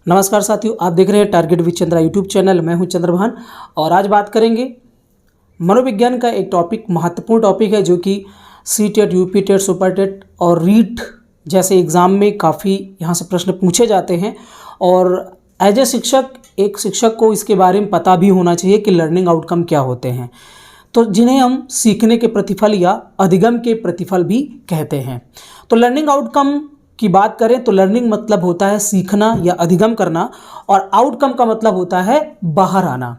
नमस्कार साथियों, आप देख रहे हैं target with Chandra YouTube channel. मैं हूं चंद्रभान और आज बात करेंगे मनोविज्ञान का एक टॉपिक, महत्वपूर्ण टॉपिक है जो कि सीटेट, यूपीटेट, सुपरटेट और रीट जैसे एग्ज़ाम में काफ़ी यहाँ से प्रश्न पूछे जाते हैं। और एज ए शिक्षक, एक शिक्षक को इसके बारे में पता भी होना चाहिए कि लर्निंग आउटकम क्या होते हैं, तो जिन्हें हम सीखने के प्रतिफल या अधिगम के प्रतिफल भी कहते हैं। तो लर्निंग आउटकम की बात करें तो लर्निंग मतलब होता है सीखना या अधिगम करना, और आउटकम का मतलब होता है बाहर आना।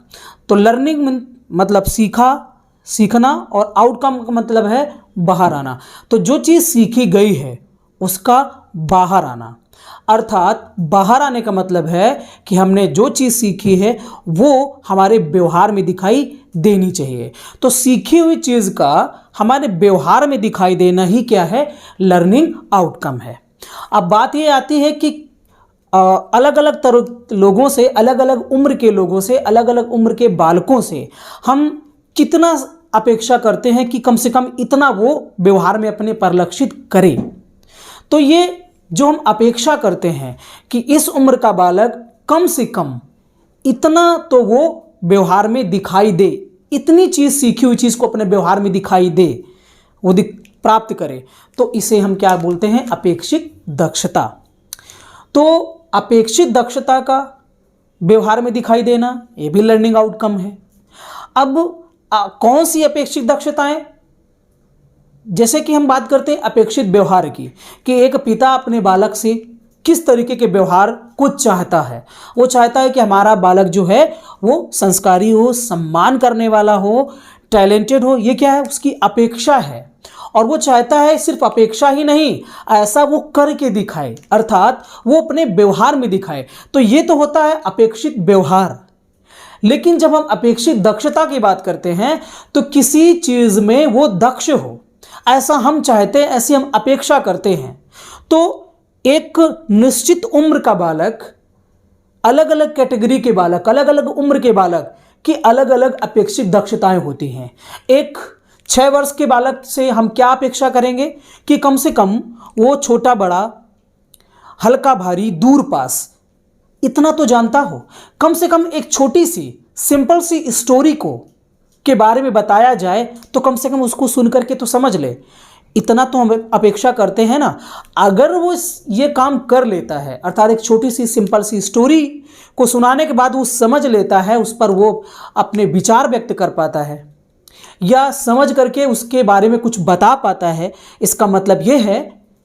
तो लर्निंग मतलब सीखना और आउटकम का मतलब है बाहर आना। तो जो चीज़ सीखी गई है उसका बाहर आना, अर्थात बाहर आने का मतलब है कि हमने जो चीज़ सीखी है वो हमारे व्यवहार में दिखाई देनी चाहिए। तो सीखी हुई चीज़ का हमारे व्यवहार में दिखाई देना ही क्या है, लर्निंग आउटकम है। अब बात ये आती है कि अलग अलग लोगों से, अलग अलग उम्र के लोगों से, अलग अलग उम्र के बालकों से हम कितना अपेक्षा करते हैं कि कम से कम इतना वो व्यवहार में अपने परिलक्षित करे। तो ये जो हम अपेक्षा करते हैं कि इस उम्र का बालक कम से कम इतना तो वो व्यवहार में दिखाई दे, इतनी चीज़, सीखी हुई चीज़ को अपने व्यवहार में दिखाई दे, वो प्राप्त करे, तो इसे हम क्या बोलते हैं, अपेक्षित दक्षता। तो अपेक्षित दक्षता का व्यवहार में दिखाई देना, ये भी लर्निंग आउटकम है। अब कौन सी अपेक्षित दक्षताएं, जैसे कि हम बात करते हैं अपेक्षित व्यवहार की, कि एक पिता अपने बालक से किस तरीके के व्यवहार को चाहता है। वो चाहता है कि हमारा बालक जो है वो संस्कारी हो, सम्मान करने वाला हो, टैलेंटेड हो, ये क्या है, उसकी अपेक्षा है। और वो चाहता है सिर्फ अपेक्षा ही नहीं, ऐसा वो करके दिखाए, अर्थात वो अपने व्यवहार में दिखाए। तो ये तो होता है अपेक्षित व्यवहार। लेकिन जब हम अपेक्षित दक्षता की बात करते हैं तो किसी चीज़ में वो दक्ष हो, ऐसा हम चाहते हैं, ऐसी हम अपेक्षा करते हैं। तो एक निश्चित उम्र का बालक, अलग अलग कैटेगरी के बालक, अलग अलग उम्र के बालक की अलग अलग अपेक्षित दक्षताएं होती हैं। एक 6 वर्ष के बालक से हम क्या अपेक्षा करेंगे कि कम से कम वो छोटा बड़ा, हल्का भारी, दूर पास इतना तो जानता हो। कम से कम एक छोटी सी सिंपल सी स्टोरी को के बारे में बताया जाए तो कम से कम उसको सुन करके तो समझ ले, इतना तो हम अपेक्षा करते हैं ना। अगर वो ये काम कर लेता है, अर्थात एक छोटी सी सिंपल सी स्टोरी को सुनाने के बाद वो समझ लेता है, उस पर वो अपने विचार व्यक्त कर पाता है या समझ करके उसके बारे में कुछ बता पाता है, इसका मतलब ये है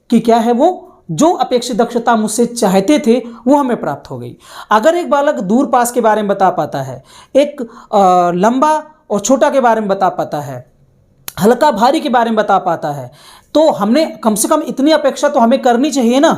कि क्या है, वो जो अपेक्षित दक्षता मुझसे चाहते थे वो हमें प्राप्त हो गई। अगर एक बालक दूर पास के बारे में बता पाता है, एक लंबा और छोटा के बारे में बता पाता है, हल्का भारी के बारे में बता पाता है, तो हमने कम से कम इतनी अपेक्षा तो हमें करनी चाहिए ना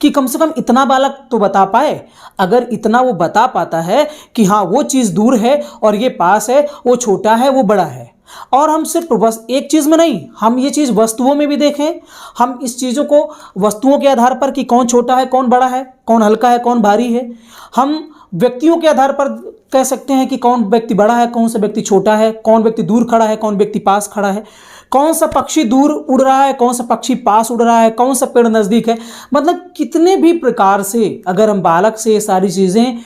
कि कम से कम इतना बालक तो बता पाए। अगर इतना वो बता पाता है कि हाँ वो चीज़ दूर है और ये पास है, वो छोटा है, वो बड़ा है, और हम सिर्फ बस एक चीज़ में नहीं, हम ये चीज़ वस्तुओं में भी देखें, हम इस चीज़ों को वस्तुओं के आधार पर कि कौन छोटा है, कौन बड़ा है, कौन हल्का है, कौन भारी है, हम व्यक्तियों के आधार पर कह सकते हैं कि कौन व्यक्ति बड़ा है, कौन सा व्यक्ति छोटा है, कौन व्यक्ति दूर खड़ा है, कौन व्यक्ति पास खड़ा है, कौन सा पक्षी दूर उड़ रहा है, कौन सा पक्षी पास उड़ रहा है, कौन सा पेड़ नज़दीक है। मतलब कितने भी प्रकार से अगर हम बालक से ये सारी चीज़ें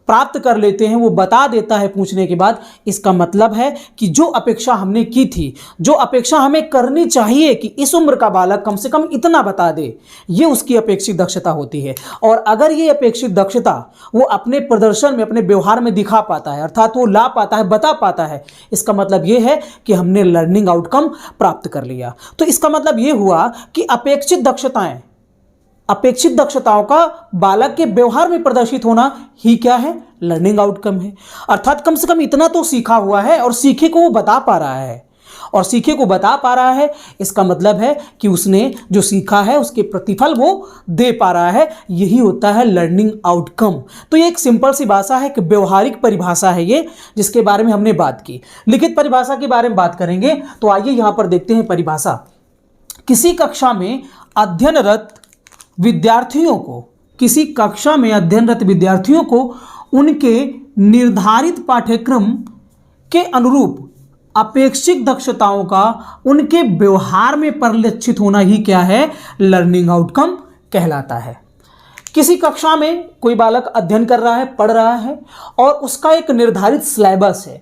प्राप्त कर लेते हैं, वो बता देता है पूछने के बाद, इसका मतलब है कि जो अपेक्षा हमने की थी, जो अपेक्षा हमें करनी चाहिए कि इस उम्र का बालक कम से कम इतना बता दे, ये उसकी अपेक्षित दक्षता होती है। और अगर ये अपेक्षित दक्षता वो अपने प्रदर्शन में, अपने व्यवहार में दिखा पाता है, अर्थात वो ला पाता है, बता पाता है, इसका मतलब ये है कि हमने लर्निंग आउटकम प्राप्त कर लिया। तो इसका मतलब ये हुआ कि अपेक्षित दक्षताओं का बालक के व्यवहार में प्रदर्शित होना ही क्या है, लर्निंग आउटकम है। अर्थात कम से कम इतना तो सीखा हुआ है और सीखे को वो बता पा रहा है, और सीखे को बता पा रहा है, इसका मतलब है कि उसने जो सीखा है उसके प्रतिफल वो दे पा रहा है। यही होता है लर्निंग आउटकम। तो ये एक सिंपल सी भाषा है, एक व्यवहारिक परिभाषा है ये, जिसके बारे में हमने बात की। लिखित परिभाषा के बारे में बात करेंगे तो आइए यहाँ पर देखते हैं परिभाषा। किसी कक्षा में अध्ययनरत विद्यार्थियों को, किसी कक्षा में अध्ययनरत विद्यार्थियों को उनके निर्धारित पाठ्यक्रम के अनुरूप अपेक्षित दक्षताओं का उनके व्यवहार में परिलक्षित होना ही क्या है, लर्निंग आउटकम कहलाता है। किसी कक्षा में कोई बालक अध्ययन कर रहा है, पढ़ रहा है, और उसका एक निर्धारित सिलेबस है।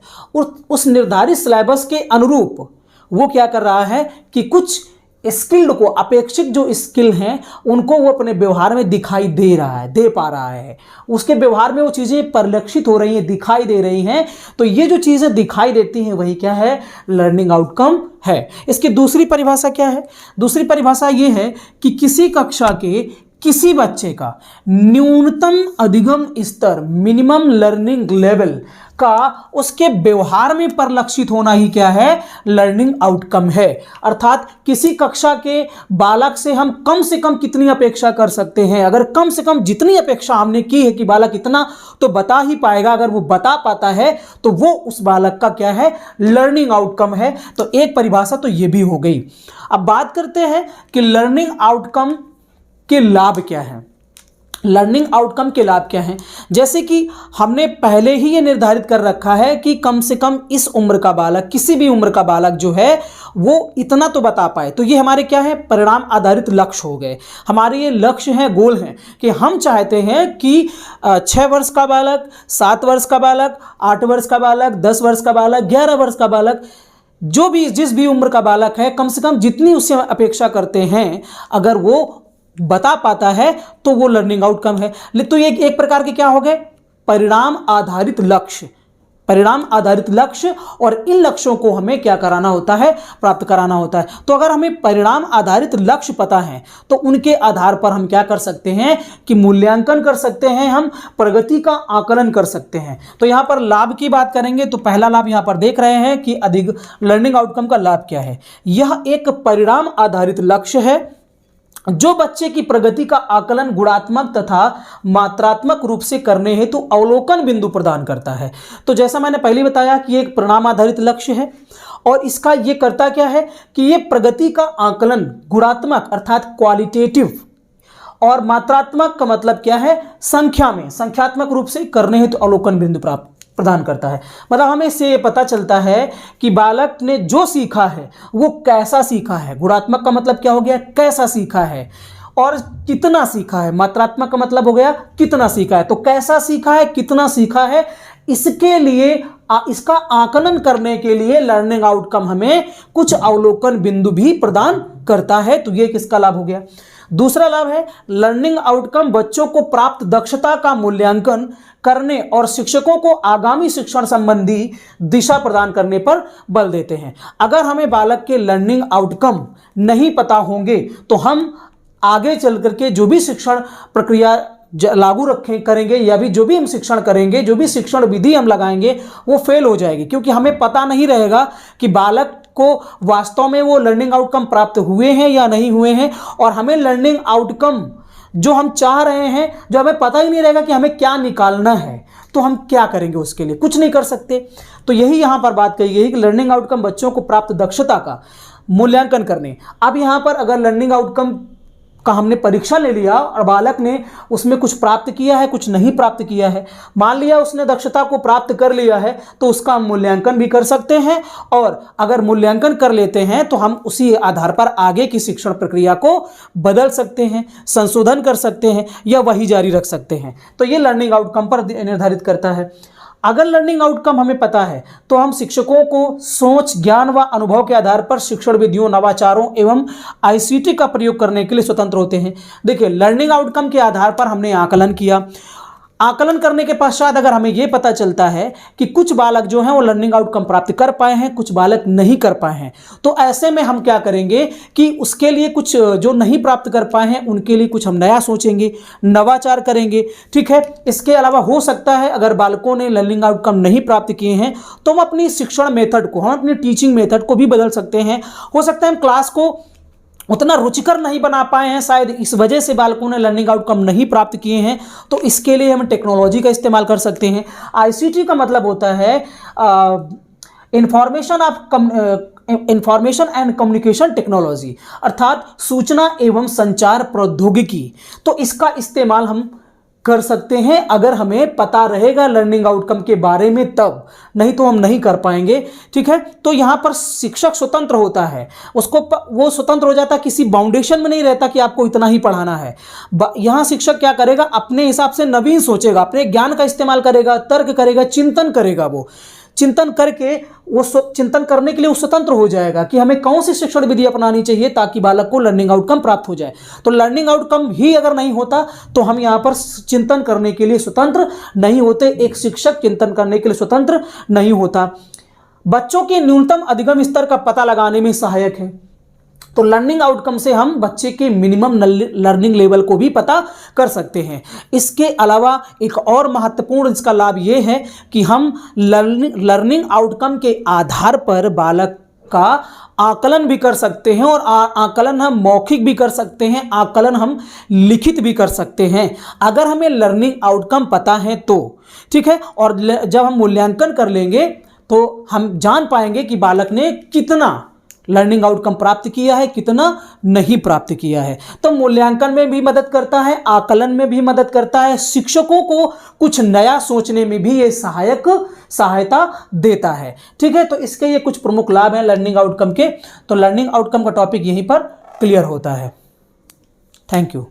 उस निर्धारित सिलेबस के अनुरूप वो क्या कर रहा है कि कुछ स्किल्ड को, अपेक्षित जो स्किल हैं उनको वो अपने व्यवहार में दिखाई दे रहा है, दे पा रहा है, उसके व्यवहार में वो चीज़ें परिलक्षित हो रही हैं, दिखाई दे रही हैं। तो ये जो चीज़ें दिखाई देती हैं वही क्या है, लर्निंग आउटकम है। इसकी दूसरी परिभाषा क्या है? दूसरी परिभाषा ये है कि किसी कक्षा के किसी बच्चे का न्यूनतम अधिगम स्तर, मिनिमम लर्निंग लेवल का उसके व्यवहार में परिलक्षित होना ही क्या है, लर्निंग आउटकम है। अर्थात किसी कक्षा के बालक से हम कम से कम कितनी अपेक्षा कर सकते हैं। अगर कम से कम जितनी अपेक्षा हमने की है कि बालक इतना तो बता ही पाएगा, अगर वो बता पाता है तो वो उस बालक का क्या है, लर्निंग आउटकम है। तो एक परिभाषा तो ये भी हो गई। अब बात करते हैं कि लर्निंग आउटकम के लाभ क्या हैं। लर्निंग आउटकम के लाभ क्या हैं? जैसे कि हमने पहले ही ये निर्धारित कर रखा है कि कम से कम इस उम्र का बालक, किसी भी उम्र का बालक जो है वो इतना तो बता पाए। तो ये हमारे क्या है, परिणाम आधारित लक्ष्य हो गए। हमारे ये लक्ष्य हैं, गोल हैं कि हम चाहते हैं कि 6 वर्ष का बालक, 7 वर्ष का बालक, 8 वर्ष का बालक, 10 वर्ष का बालक, 11 वर्ष का बालक, जो भी जिस भी उम्र का बालक है, कम से कम जितनी उससे अपेक्षा करते हैं अगर वो बता पाता है तो वो लर्निंग आउटकम है। तो ये एक प्रकार के क्या हो गए, परिणाम आधारित लक्ष्य। परिणाम आधारित लक्ष्य, और इन लक्ष्यों को हमें क्या कराना होता है, प्राप्त कराना होता है। तो अगर हमें परिणाम आधारित लक्ष्य पता है तो उनके आधार पर हम क्या कर सकते हैं कि मूल्यांकन कर सकते हैं, हम प्रगति का आकलन कर सकते हैं। तो यहां पर लाभ की बात करेंगे तो पहला लाभ यहां पर देख रहे हैं कि अधिक लर्निंग आउटकम का लाभ क्या है। यह एक परिणाम आधारित लक्ष्य है जो बच्चे की प्रगति का आकलन गुणात्मक तथा मात्रात्मक रूप से करने हेतु अवलोकन बिंदु प्रदान करता है। तो जैसा मैंने पहले बताया कि एक परिणाम आधारित लक्ष्य है, और इसका ये करता क्या है कि ये प्रगति का आकलन गुणात्मक अर्थात क्वालिटेटिव, और मात्रात्मक का मतलब क्या है, संख्या में, संख्यात्मक रूप से करने हेतु अवलोकन बिंदु प्राप्त प्रदान करता है। मतलब हमें इससे ये पता चलता है कि बालक ने जो सीखा है वो कैसा सीखा है। गुणात्मक का मतलब क्या हो गया, कैसा सीखा है, और कितना सीखा है। मात्रात्मक का मतलब हो गया कितना सीखा है। तो कैसा सीखा है, कितना सीखा है, इसके लिए इसका आकलन करने के लिए लर्निंग आउटकम हमें कुछ अवलोकन बिंदु भी प्रदान करता है। तो ये किसका लाभ हो गया। दूसरा लाभ है लर्निंग आउटकम बच्चों को प्राप्त दक्षता का मूल्यांकन करने और शिक्षकों को आगामी शिक्षण संबंधी दिशा प्रदान करने पर बल देते हैं। अगर हमें बालक के लर्निंग आउटकम नहीं पता होंगे तो हम आगे चल करके जो भी शिक्षण प्रक्रिया लागू करेंगे, या भी जो भी हम शिक्षण करेंगे, जो भी शिक्षण विधि हम लगाएंगे वो फेल हो जाएगी, क्योंकि हमें पता नहीं रहेगा कि बालक को वास्तव में वो लर्निंग आउटकम प्राप्त हुए हैं या नहीं हुए हैं। और हमें लर्निंग आउटकम जो हम चाह रहे हैं, जो हमें पता ही नहीं रहेगा कि हमें क्या निकालना है, तो हम क्या करेंगे, उसके लिए कुछ नहीं कर सकते। तो यही यहाँ पर बात कही गई कि लर्निंग आउटकम बच्चों को प्राप्त दक्षता का मूल्यांकन करने। अब यहाँ पर अगर लर्निंग आउटकम का हमने परीक्षा ले लिया और बालक ने उसमें कुछ प्राप्त किया है, कुछ नहीं प्राप्त किया है, मान लिया उसने दक्षता को प्राप्त कर लिया है, तो उसका मूल्यांकन भी कर सकते हैं। और अगर मूल्यांकन कर लेते हैं तो हम उसी आधार पर आगे की शिक्षण प्रक्रिया को बदल सकते हैं, संशोधन कर सकते हैं, या वही जारी रख सकते हैं। तो ये लर्निंग आउटकम पर निर्धारित करता है। अगर लर्निंग आउटकम हमें पता है तो हम शिक्षकों को सोच, ज्ञान व अनुभव के आधार पर शिक्षण विधियों, नवाचारों एवं आईसीटी का प्रयोग करने के लिए स्वतंत्र होते हैं। देखिए, लर्निंग आउटकम के आधार पर हमने आकलन किया। आकलन करने के पश्चात अगर हमें यह पता चलता है कि कुछ बालक जो हैं वो लर्निंग आउटकम प्राप्त कर पाए हैं, कुछ बालक नहीं कर पाए हैं, तो ऐसे में हम क्या करेंगे कि उसके लिए कुछ जो नहीं प्राप्त कर पाए हैं उनके लिए कुछ हम नया सोचेंगे, नवाचार करेंगे। ठीक है। इसके अलावा हो सकता है अगर बालकों ने लर्निंग आउटकम नहीं प्राप्त किए हैं तो हम अपनी शिक्षण मेथड को, हम अपनी टीचिंग मेथड को भी बदल सकते हैं। हो सकता है हम क्लास को उतना रुचिकर नहीं बना पाए हैं, शायद इस वजह से बालकों ने लर्निंग आउटकम नहीं प्राप्त किए हैं, तो इसके लिए हम टेक्नोलॉजी का इस्तेमाल कर सकते हैं। आईसीटी का मतलब होता है इंफॉर्मेशन एंड कम्युनिकेशन टेक्नोलॉजी, अर्थात सूचना एवं संचार प्रौद्योगिकी। तो इसका इस्तेमाल हम कर सकते हैं अगर हमें पता रहेगा लर्निंग आउटकम के बारे में, तब नहीं तो हम नहीं कर पाएंगे। ठीक है, तो यहां पर शिक्षक स्वतंत्र होता है, उसको वो स्वतंत्र हो जाता, किसी बाउंडेशन में नहीं रहता कि आपको इतना ही पढ़ाना है। यहां शिक्षक क्या करेगा, अपने हिसाब से नवीन सोचेगा, अपने ज्ञान का इस्तेमाल करेगा, तर्क करेगा, चिंतन करेगा। वो चिंतन करके वो चिंतन करने के लिए वो स्वतंत्र हो जाएगा कि हमें कौन सी शिक्षण विधि अपनानी चाहिए ताकि बालक को लर्निंग आउटकम प्राप्त हो जाए। तो लर्निंग आउटकम ही अगर नहीं होता तो हम यहाँ पर चिंतन करने के लिए स्वतंत्र नहीं होते, एक शिक्षक चिंतन करने के लिए स्वतंत्र नहीं होता। बच्चों के न्यूनतम अधिगम स्तर का पता लगाने में सहायक है। तो लर्निंग आउटकम से हम बच्चे के मिनिमम लर्निंग लेवल को भी पता कर सकते हैं। इसके अलावा एक और महत्वपूर्ण इसका लाभ ये है कि हम लर्निंग आउटकम के आधार पर बालक का आकलन भी कर सकते हैं, और आकलन हम मौखिक भी कर सकते हैं, आकलन हम लिखित भी कर सकते हैं अगर हमें लर्निंग आउटकम पता है तो। ठीक है, और जब हम मूल्यांकन कर लेंगे तो हम जान पाएंगे कि बालक ने कितना लर्निंग आउटकम प्राप्त किया है, कितना नहीं प्राप्त किया है। तो मूल्यांकन में भी मदद करता है, आकलन में भी मदद करता है, शिक्षकों को कुछ नया सोचने में भी ये सहायता देता है। ठीक है, तो इसके ये कुछ प्रमुख लाभ हैं लर्निंग आउटकम के। तो लर्निंग आउटकम का टॉपिक यहीं पर क्लियर होता है। Thank you.